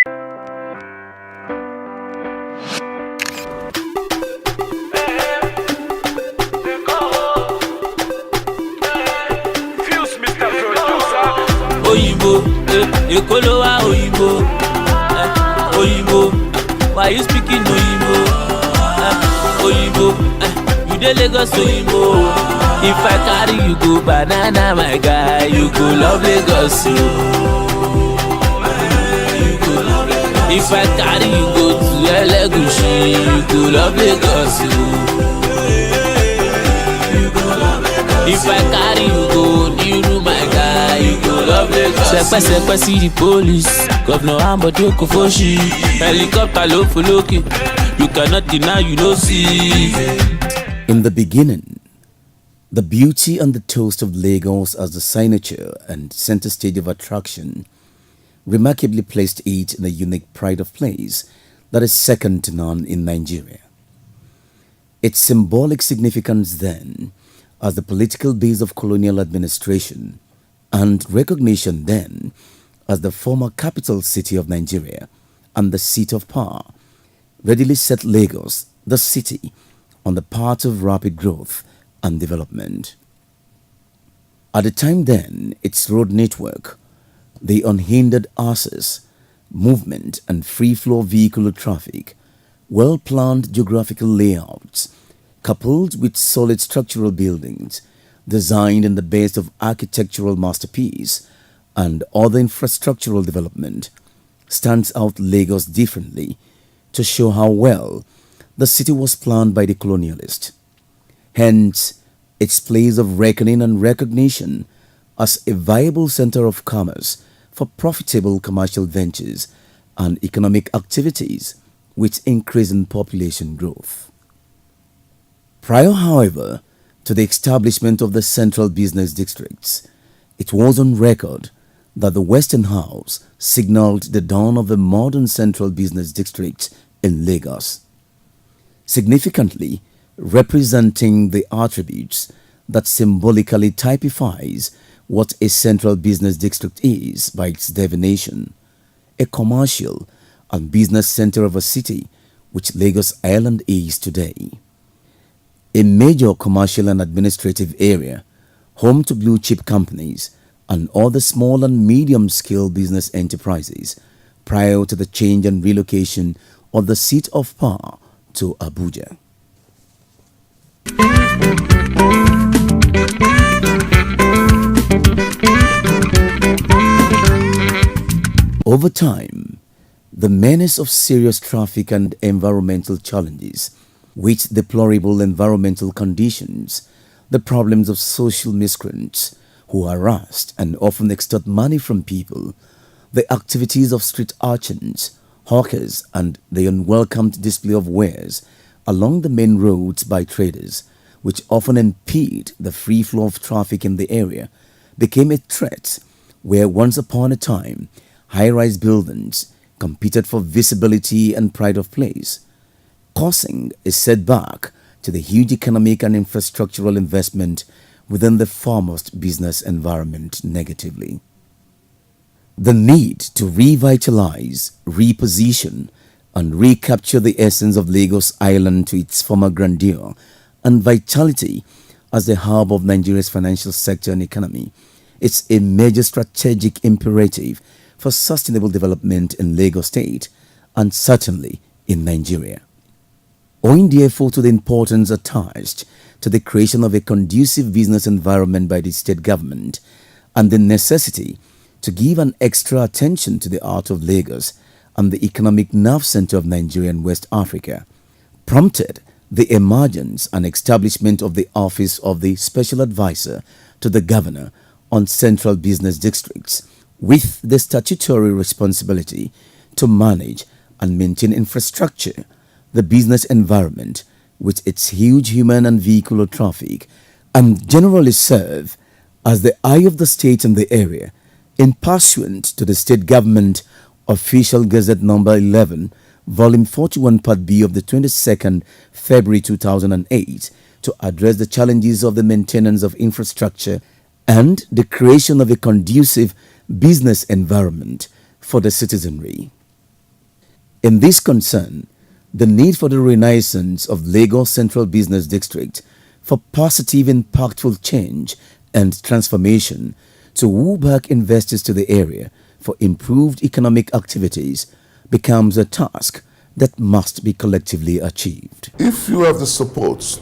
Oyinbo, Ekolowa Oyinbo, Oyinbo. Why you speaking Oyinbo? Oyinbo, you dey Lagos Oyinbo. If I carry you go banana, my guy, you go love Lagos. If I carry you go to Elegushi, you go love Lagos. If I carry you go Niru, my guy, you go love Lagos. Sepe see the police, Governor Ambode Kofoshi, helicopter low for Loki. You cannot deny, you don't see. In the beginning, the beauty and the toast of Lagos as the signature and center stage of attraction remarkably placed it in a unique pride of place that is second to none in Nigeria. Its symbolic significance then as the political base of colonial administration and recognition then as the former capital city of Nigeria and the seat of power readily set Lagos, the city, on the path of rapid growth and development. At the time then, its road network, the unhindered access, movement and free flow vehicular traffic, well-planned geographical layouts, coupled with solid structural buildings, designed in the best of architectural masterpiece and other infrastructural development, stands out Lagos differently to show how well the city was planned by the colonialist. Hence, its place of reckoning and recognition as a viable center of commerce for profitable commercial ventures and economic activities with increasing population growth. Prior, however, to the establishment of the central business districts, it was on record that the Western House signaled the dawn of a modern central business district in Lagos, significantly representing the attributes that symbolically typifies what a central business district is by its definition, a commercial and business center of a city which Lagos Island is today. A major commercial and administrative area, home to blue-chip companies and other small and medium-scale business enterprises prior to the change and relocation of the seat of power to Abuja. Over time, the menace of serious traffic and environmental challenges, with deplorable environmental conditions, the problems of social miscreants who harass and often extort money from people, the activities of street urchins, hawkers, and the unwelcomed display of wares along the main roads by traders, which often impede the free flow of traffic in the area, became a threat where once upon a time high-rise buildings competed for visibility and pride of place, causing a setback to the huge economic and infrastructural investment within the foremost business environment negatively. The need to revitalize, reposition, and recapture the essence of Lagos Island to its former grandeur and vitality as the hub of Nigeria's financial sector and economy is a major strategic imperative for sustainable development in Lagos State and certainly in Nigeria. Owing therefore to the importance attached to the creation of a conducive business environment by the state government and the necessity to give an extra attention to the art of Lagos and the economic nerve center of Nigeria and West Africa, prompted the emergence and establishment of the Office of the Special Advisor to the Governor on Central Business Districts, with the statutory responsibility to manage and maintain infrastructure, the business environment with its huge human and vehicular traffic, and generally serve as the eye of the state in the area, in pursuant to the state government Official Gazette Number 11, Volume 41, Part B of the 22nd February 2008, to address the challenges of the maintenance of infrastructure and the creation of a conducive business environment for the citizenry. In this concern, the need for the renaissance of Lagos Central Business District for positive, impactful change and transformation to woo back investors to the area for improved economic activities becomes a task that must be collectively achieved. If you have the support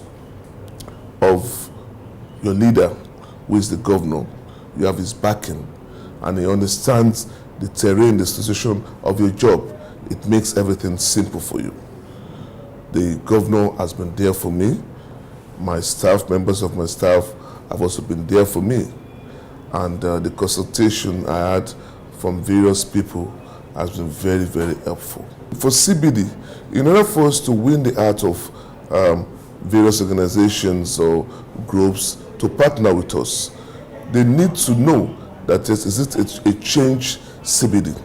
of your leader, who is the governor, you have his backing, and he understands the terrain, the situation of your job, it makes everything simple for you. The governor has been there for me. My staff, members of my staff, have also been there for me. And the consultation I had from various people has been very, very helpful. For CBD, in order for us to win the heart of various organizations or groups to partner with us, they need to know that is it a change CBD.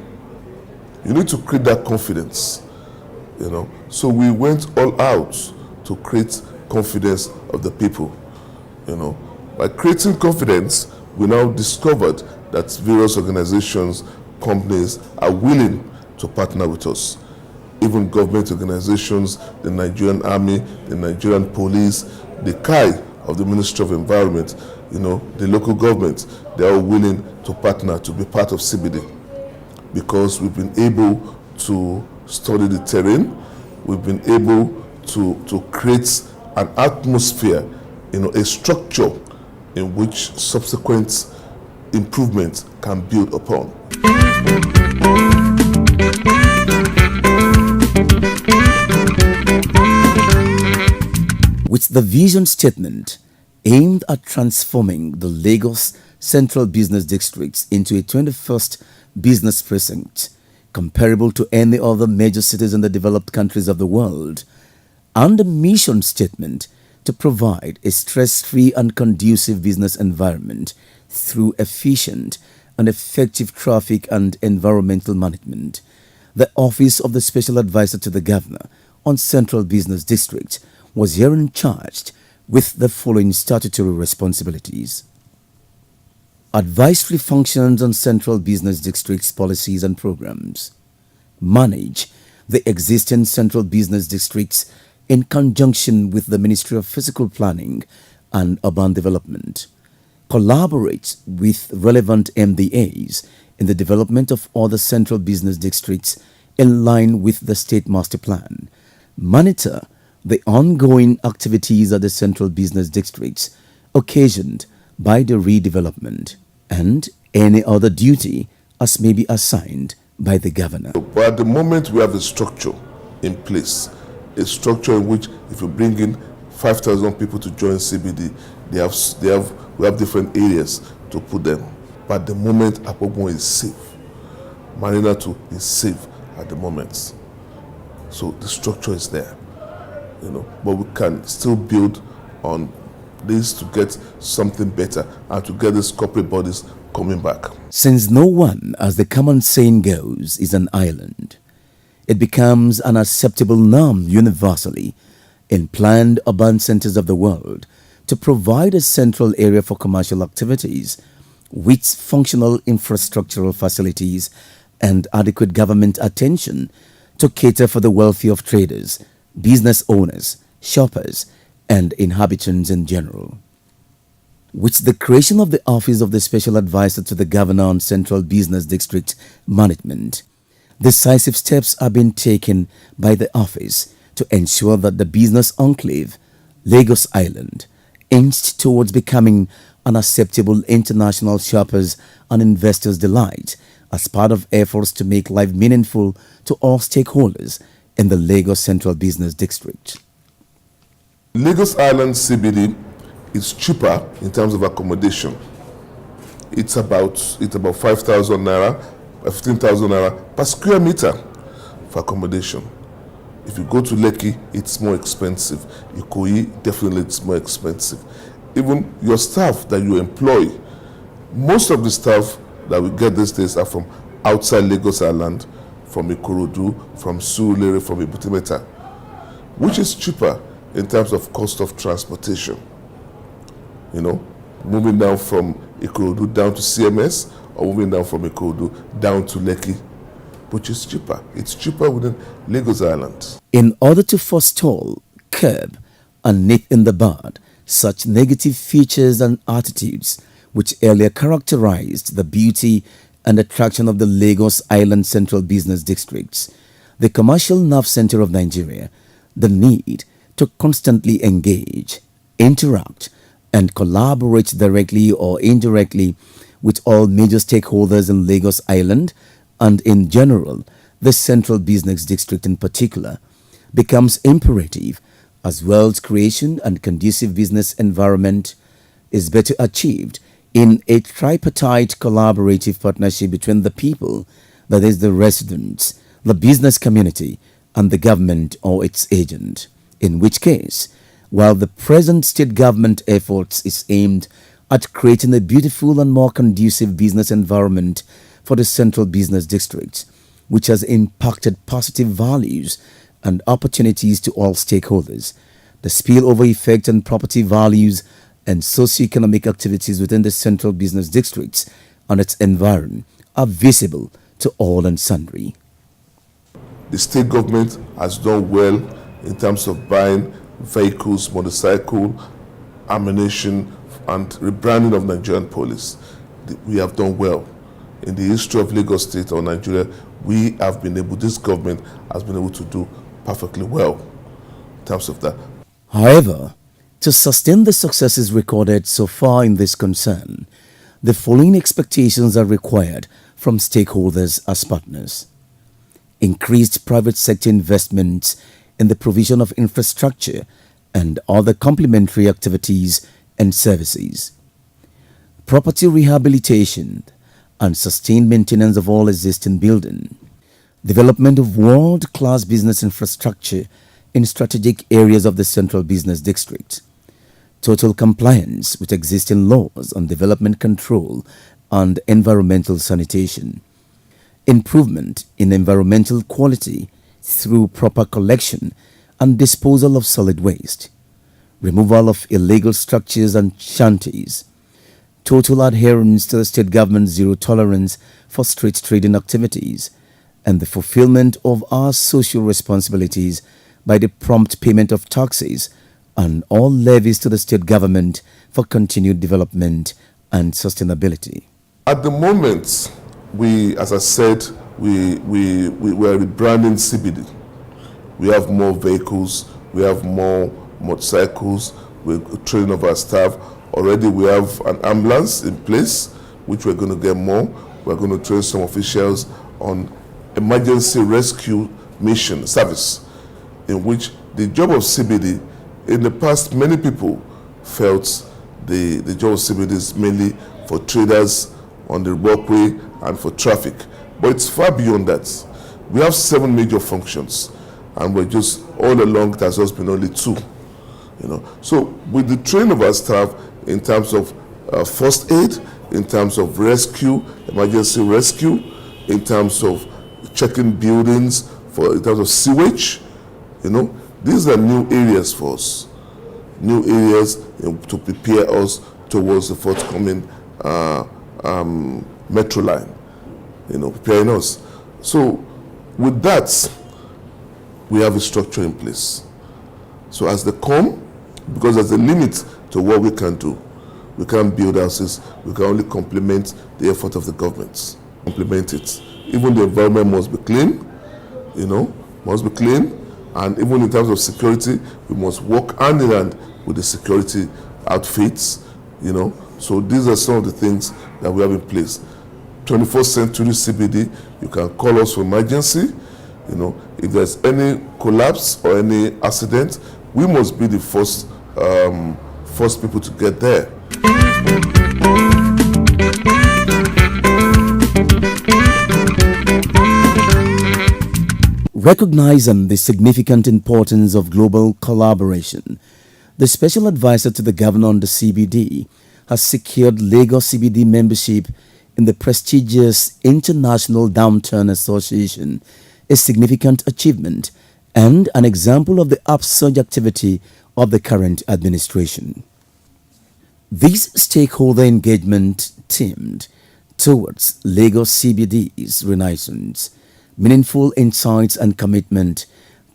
You need to create that confidence, you know. So we went all out to create confidence of the people, you know. By creating confidence, we now discovered that various organizations, companies are willing to partner with us. Even government organizations, the Nigerian Army, the Nigerian Police, the KAI of the Ministry of Environment, you know, the local government, they are willing to partner to be part of CBD, because we've been able to study the terrain, we've been able to create an atmosphere, you know, a structure in which subsequent improvement can build upon. With the vision statement aimed at transforming the Lagos Central Business Districts into a 21st business precinct comparable to any other major cities in the developed countries of the world, and the mission statement to provide a stress-free and conducive business environment through efficient and effective traffic and environmental management, the Office of the Special Advisor to the Governor on Central Business District was herein charged with the following statutory responsibilities: advisory functions on Central Business District's policies and programs, manage the existing Central Business Districts in conjunction with the Ministry of Physical Planning and Urban Development, collaborate with relevant MDAs in the development of other Central Business Districts in line with the State Master Plan, monitor the ongoing activities at the Central Business Districts occasioned by the redevelopment, and any other duty as may be assigned by the Governor. But at the moment, we have a structure in place, a structure in which if you bring in 5,000 people to join CBD, we have different areas to put them. But at the moment, Apogbon is safe. Marina 2 is safe at the moment. So the structure is there, you know, but we can still build on this to get something better and to get these corporate bodies coming back. Since no one, as the common saying goes, is an island, it becomes an acceptable norm universally in planned urban centers of the world to provide a central area for commercial activities with functional infrastructural facilities and adequate government attention to cater for the welfare of traders, business owners, shoppers, and inhabitants in general. With the creation of the Office of the Special Advisor to the Governor on Central Business District Management, decisive steps are being taken by the office to ensure that the business enclave, Lagos Island, inched towards becoming an acceptable international shoppers and investors' delight as part of efforts to make life meaningful to all stakeholders in the Lagos Central Business District. Lagos Island CBD is cheaper in terms of accommodation. It's about 5,000 naira, 15,000 naira per square meter for accommodation. If you go to Lekki, it's more expensive. Ikoyi, definitely it's more expensive. Even your staff that you employ, most of the staff that we get these days are from outside Lagos Island, from Ikorodu, from Surulere, from Ibutimeta, which is cheaper in terms of cost of transportation. You know, moving down from Ikorodu down to CMS, or moving down from Ikorodu down to Lekki, which is cheaper. It's cheaper within Lagos Island. In order to forestall, curb, and nip in the bud such negative features and attitudes which earlier characterized the beauty and attraction of the Lagos Island Central Business Districts, the commercial nerve center of Nigeria, the need to constantly engage, interact, and collaborate directly or indirectly with all major stakeholders in Lagos Island and in general, the Central Business District in particular, becomes imperative as wealth creation and conducive business environment is better achieved in a tripartite collaborative partnership between the people, that is the residents, the business community, and the government or its agent. In which case, while the present state government efforts is aimed at creating a beautiful and more conducive business environment for the Central Business District, which has impacted positive values and opportunities to all stakeholders, the spillover effect on property values and socioeconomic activities within the Central Business Districts and its environment are visible to all and sundry. The state government has done well in terms of buying vehicles, motorcycle, ammunition, and rebranding of Nigerian police. We have done well. In the history of Lagos State or Nigeria, this government has been able to do perfectly well in terms of that. However, to sustain the successes recorded so far in this concern, the following expectations are required from stakeholders as partners. Increased private sector investments in the provision of infrastructure and other complementary activities and services. Property rehabilitation and sustained maintenance of all existing buildings. Development of world-class business infrastructure in strategic areas of the Central Business District. Total compliance with existing laws on development control and environmental sanitation. Improvement in environmental quality through proper collection and disposal of solid waste. Removal of illegal structures and shanties. Total adherence to the state government's zero tolerance for street trading activities, and the fulfillment of our social responsibilities by the prompt payment of taxes and all levies to the state government for continued development and sustainability. At the moment, as I said, we are rebranding CBD. We have more vehicles, we have more motorcycles, we're training of our staff. Already we have an ambulance in place, which we're going to get more. We're going to train some officials on emergency rescue mission service, in which the job of CBD, in the past, many people felt the job of CBD is mainly for traders on the walkway and for traffic. But it's far beyond that. We have 7 major functions, and we're just all along, it has just been only 2. So with the training of our staff in terms of first aid, in terms of rescue, emergency rescue, in terms of checking buildings, in terms of sewage, these are new areas for us, new areas to prepare us towards the forthcoming metro line, preparing us. So with that, we have a structure in place. So as they come, because there's a limit to what we can do. We can't build houses, we can only complement the effort of the government. Complement it. Even the environment must be clean, must be clean. And even in terms of security, we must work hand in hand with the security outfits, So these are some of the things that we have in place. 21st century CBD, you can call us for emergency. If there's any collapse or any accident, we must be the first people to get there. Recognizing the significant importance of global collaboration, the special advisor to the governor on the CBD has secured Lagos CBD membership in the prestigious International Downturn Association, a significant achievement and an example of the upsurge activity of the current administration. This stakeholder engagement teamed towards Lagos CBD's renaissance meaningful insights and commitment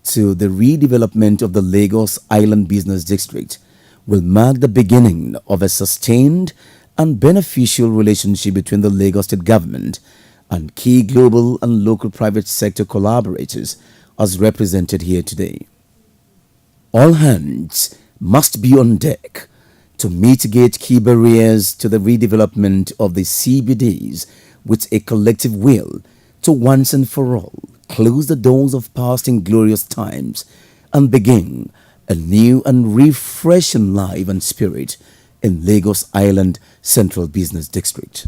to the redevelopment of the Lagos Island Business District will mark the beginning of a sustained and beneficial relationship between the Lagos State government and key global and local private sector collaborators as represented here today. All hands must be on deck to mitigate key barriers to the redevelopment of the CBDs with a collective will to once and for all close the doors of past inglorious times and begin a new and refreshing life and spirit in Lagos Island Central Business District.